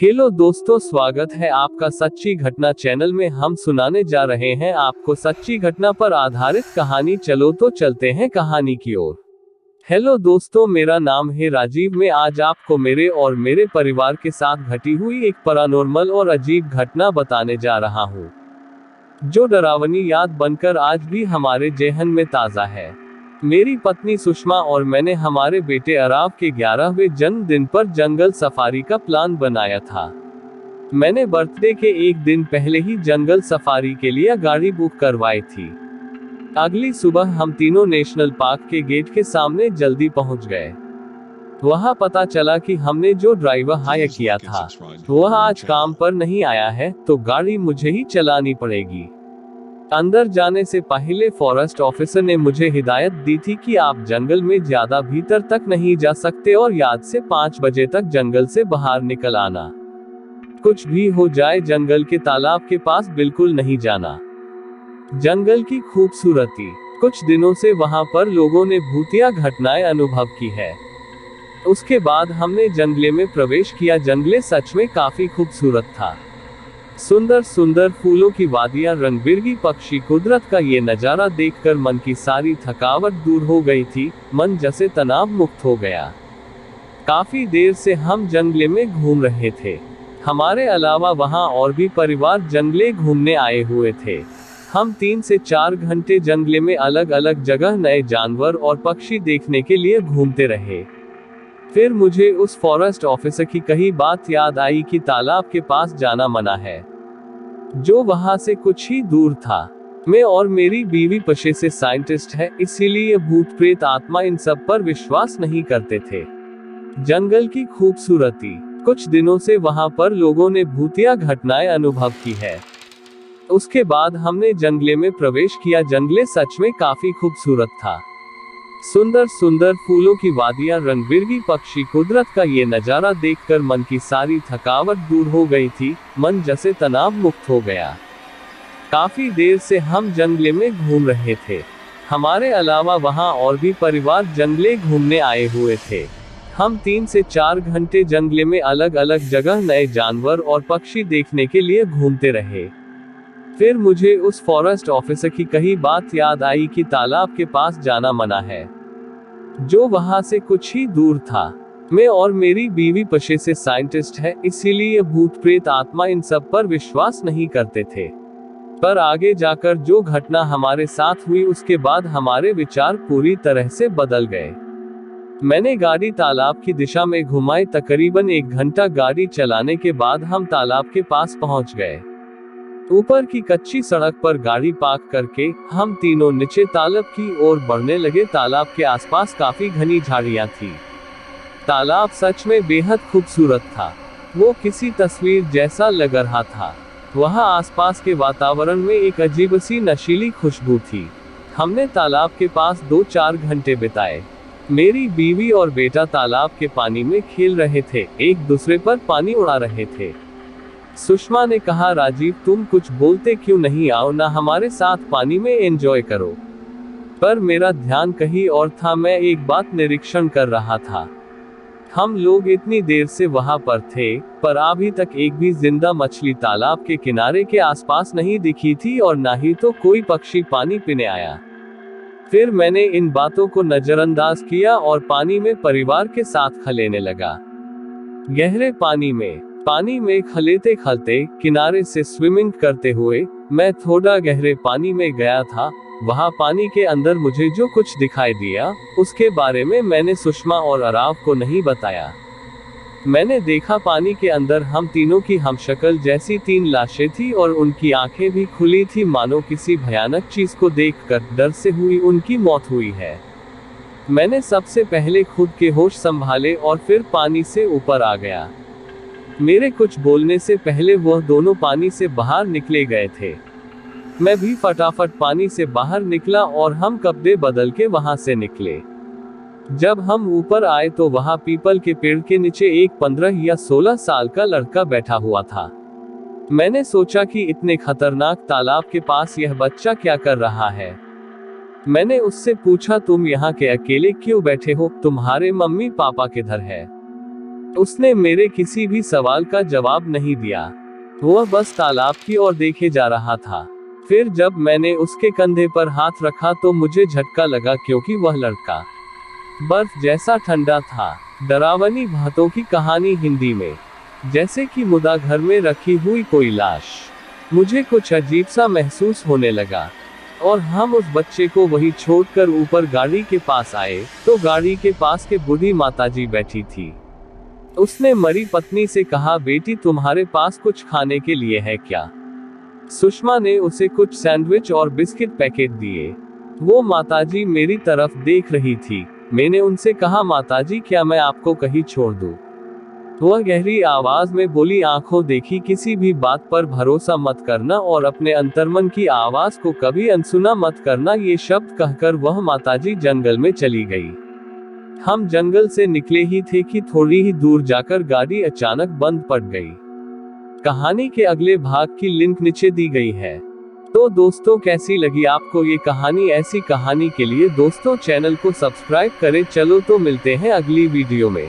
Hello दोस्तों, स्वागत है आपका सच्ची घटना चैनल में। हम सुनाने जा रहे हैं आपको सच्ची घटना पर आधारित कहानी। चलो तो चलते हैं कहानी की ओर। हेलो दोस्तों, मेरा नाम है राजीव। मैं आज आपको मेरे और मेरे परिवार के साथ घटी हुई एक पैरानॉर्मल और अजीब घटना बताने जा रहा हूँ, जो डरावनी याद बनकर आज भी हमारे जेहन में ताज़ा है। मेरी पत्नी सुषमा और मैंने हमारे बेटे अराव के 11वें जन्मदिन पर जंगल सफारी का प्लान बनाया था। मैंने बर्थडे के एक दिन पहले ही जंगल सफारी के लिए गाड़ी बुक करवाई थी। अगली सुबह हम तीनों नेशनल पार्क के गेट के सामने जल्दी पहुंच गए। वहां पता चला कि हमने जो ड्राइवर हायर किया था वह आज काम पर नहीं आया है, तो गाड़ी मुझे ही चलानी पड़ेगी। अंदर जाने से पहले फॉरेस्ट ऑफिसर ने मुझे हिदायत दी थी कि आप जंगल में ज्यादा भीतर तक नहीं जा सकते और याद से 5 बजे तक जंगल से बाहर निकल आना। कुछ भी हो जाए, जंगल के तालाब के पास बिल्कुल नहीं जाना। जंगल की खूबसूरती। कुछ दिनों से वहां पर लोगों ने भूतिया घटनाएं अनुभव की है। उसके बाद हमने जंगले में प्रवेश किया। जंगले सच में काफी खूबसूरत था। सुंदर सुंदर फूलों की वादियां, रंग बिरंगी पक्षी, कुदरत का ये नजारा देखकर मन की सारी थकावट दूर हो गई थी। मन जैसे तनाव मुक्त हो गया। काफी देर से हम जंगले में घूम रहे थे। हमारे अलावा वहां और भी परिवार जंगले घूमने आए हुए थे। हम 3 से 4 घंटे जंगले में अलग अलग जगह नए जानवर और पक्षी देखने के लिए घूमते रहे। फिर मुझे उस फॉरेस्ट ऑफिसर की कही बात याद आई कि तालाब के पास जाना मना है, जो वहां से कुछ ही दूर था। मैं और मेरी बीवी पेशे से साइंटिस्ट है, इसीलिए भूत प्रेत आत्मा इन सब पर विश्वास नहीं करते थे। जंगल की खूबसूरती। कुछ दिनों से वहां पर लोगों ने भूतिया घटनाएं अनुभव की है। उसके बाद हमने जंगले में प्रवेश किया। जंगले सच में काफी खूबसूरत था। सुंदर सुंदर फूलों की वादियां, रंग बिरंगी पक्षी, कुदरत का ये नजारा देखकर मन की सारी थकावट दूर हो गई थी। मन जैसे तनाव मुक्त हो गया। काफी देर से हम जंगले में घूम रहे थे। हमारे अलावा वहां और भी परिवार जंगले घूमने आए हुए थे। हम 3 से 4 घंटे जंगले में अलग अलग जगह नए जानवर और पक्षी देखने के लिए घूमते रहे। फिर मुझे उस फॉरेस्ट ऑफिसर की कही बात याद आई कि तालाब के पास जाना मना है, जो वहां से कुछ ही दूर था। मैं और मेरी बीवी पेशे से साइंटिस्ट है, इसीलिए भूत प्रेत आत्मा इन सब पर विश्वास नहीं करते थे। पर आगे जाकर जो घटना हमारे साथ हुई, उसके बाद हमारे विचार पूरी तरह से बदल गए। मैंने गाड़ी तालाब की दिशा में घुमाई। तकरीबन 1 घंटा गाड़ी चलाने के बाद हम तालाब के पास पहुंच गए। ऊपर की कच्ची सड़क पर गाड़ी पार्क करके हम तीनों नीचे तालाब की ओर बढ़ने लगे। तालाब के आसपास काफी घनी झाड़ियां थी। तालाब सच में बेहद खूबसूरत था। वो किसी तस्वीर जैसा लग रहा था। वहां आसपास के वातावरण में एक अजीब सी नशीली खुशबू थी। हमने तालाब के पास 2-4 घंटे बिताए। मेरी बीवी और बेटा तालाब के पानी में खेल रहे थे, एक दूसरे पर पानी उड़ा रहे थे। सुषमा ने कहा, राजीव तुम कुछ बोलते क्यों नहीं, आओ ना हमारे साथ पानी में एंजॉय करो। पर मेरा ध्यान कहीं और था। मैं एक बात निरीक्षण कर रहा था। हम लोग इतनी देर से वहां पर थे, पर अभी तक एक भी जिंदा मछली तालाब के किनारे के आसपास नहीं दिखी थी और ना ही तो कोई पक्षी पानी पीने आया। फिर मैंने इन बातों को नजरअंदाज किया और पानी में परिवार के साथ खलेने लगा। गहरे पानी में खलेते खलते, किनारे से स्विमिंग करते हुए मैं थोड़ा गहरे पानी में गया था। वहां पानी के अंदर मुझे जो कुछ दिखाई दिया, उसके बारे में मैंने सुषमा और अराव को नहीं बताया। मैंने देखा पानी के अंदर हम तीनों की हमशक्ल जैसी 3 लाशें थी और उनकी आंखें भी खुली थी, मानो किसी भयानक चीज को देखकर डर से हुई उनकी मौत हुई है। मैंने सबसे पहले खुद के होश संभाले और फिर पानी से ऊपर आ गया। मेरे कुछ बोलने से पहले वह दोनों पानी से बाहर निकले गए थे। मैं भी फटाफट पानी से बाहर निकला और हम कपड़े बदल के वहां से निकले। जब हम ऊपर आए तो वहां पीपल के पेड़ के नीचे एक 15 या 16 साल का लड़का बैठा हुआ था। मैंने सोचा कि इतने खतरनाक तालाब के पास यह बच्चा क्या कर रहा है। मैंने उससे पूछा, तुम यहाँ के अकेले क्यों बैठे हो, तुम्हारे मम्मी पापा किधर है? उसने मेरे किसी भी सवाल का जवाब नहीं दिया। वह बस तालाब की ओर देखे जा रहा था। फिर जब मैंने उसके कंधे पर हाथ रखा तो मुझे झटका लगा, क्योंकि वह लड़का बर्फ जैसा ठंडा था। डरावनी बातों की कहानी हिंदी में। जैसे कि मुर्दा घर में रखी हुई कोई लाश। मुझे कुछ अजीब सा महसूस होने लगा और हम उस बच्चे को वहीं छोड़कर ऊपर गाड़ी के पास आए तो गाड़ी के पास के बूढ़ी माताजी बैठी थी। उसने मरी पत्नी से कहा, बेटी तुम्हारे पास कुछ खाने के लिए है क्या? सुषमा ने उसे कुछ सैंडविच और बिस्किट पैकेट दिए। वो माताजी मेरी तरफ देख रही थी। मैंने उनसे कहा, माताजी क्या मैं आपको कहीं छोड़ दूं? वह गहरी आवाज में बोली, आंखों देखी किसी भी बात पर भरोसा मत करना और अपने अंतर्मन की आवाज को कभी अनसुना मत करना। ये शब्द कहकर वह माताजी जंगल में चली गई। हम जंगल से निकले ही थे कि थोड़ी ही दूर जाकर गाड़ी अचानक बंद पड़ गई। कहानी के अगले भाग की लिंक नीचे दी गई है। तो दोस्तों कैसी लगी आपको ये कहानी? ऐसी कहानी के लिए दोस्तों चैनल को सब्सक्राइब करें। चलो तो मिलते हैं अगली वीडियो में।